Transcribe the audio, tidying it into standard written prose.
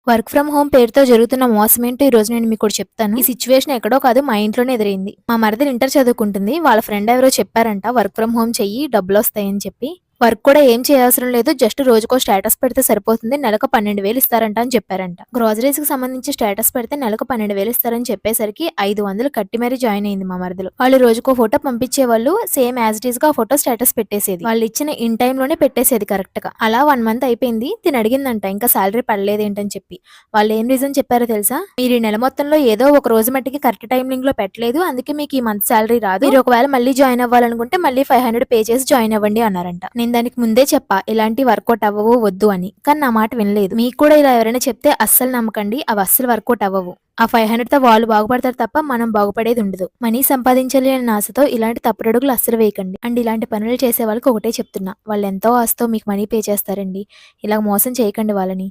Work from home పేరుతో జరుగుతున్న మోసం ఏంటో ఈ రోజు నేను మీకు ఒకటి చెప్తాను. ఈ సిచ్యువేషన్ ఎక్కడో కాదు, మా ఇంట్లోనే ఎదురైంది. మా మరదలు ఇంటర్ చదువుకుంటుంది. వాళ్ళ ఫ్రెండ్ ఎవరో చెప్పారంట వర్క్ ఫ్రమ్ హోమ్ చెయ్యి డబ్బులు వస్తాయని చెప్పి. వర్క్ కూడా ఏం చేయవసరం లేదు, జస్ట్ రోజుకో స్టేటస్ పెడితే సరిపోతుంది, నెలకు 12,000 ఇస్తారంట అని చెప్పారంట. గ్రోసరీస్ కి సంబంధించి స్టేటస్ పెడితే నెలకు 12,000 ఇస్తారని చెప్పేసరికి 500 కట్టి మరీ జాయిన్ అయింది మా మరదలు. వాళ్ళు రోజుకో ఫోటో పంపించేవాళ్ళు, సేమ్ యాజ్ ఇట్ ఈస్ గా ఆ ఫోటో స్టేటస్ పెట్టేసేది. వాళ్ళు ఇచ్చిన ఇన్ టైమ్ లోనే పెట్టేసేది కరెక్ట్ గా. అలా 1 మంత్ అయిపోయింది. తిని అడిగిందంట ఇంకా శాలరీ పడలేదేంటని చెప్పి. వాళ్ళు ఏం రీజన్ చెప్పారో తెలుసా? మీరు ఈ నెల మొత్తంలో ఏదో ఒక రోజు మట్టికి కరెక్ట్ టైమింగ్ లో పెట్టలేదు, అందుకే మీకు ఈ మంత్ శాలరీ రాదు. మీరు ఒకవేళ మళ్ళీ జాయిన్ అవ్వాలనుకుంటే మళ్ళీ 500 పే చేసి జాయిన్ అవ్వండి అన్నారంట. నేను దానికి ముందే చెప్పా ఇలాంటి వర్కౌట్ అవ్వవు, వద్దు అని. కానీ నా మాట వినలేదు. మీకు కూడా ఇలా ఎవరైనా చెప్తే అస్సలు నమ్మకండి, అవి అస్సలు వర్కౌట్ అవ్వవు. ఆ 500 తో వాళ్ళు బాగుపడతారు తప్ప మనం బాగుపడేది ఉండదు. మనీ సంపాదించాలి అనే ఆశతో ఇలాంటి తప్పుడడుగులు అస్సలు వేయకండి. అండ్ ఇలాంటి పనులు చేసే వాళ్ళకి ఒకటే చెప్తున్నా, వాళ్ళు ఎంతో ఆశతో మీకు మనీ పే చేస్తారండి. ఇలా మోసం చేయకండి వాళ్ళని.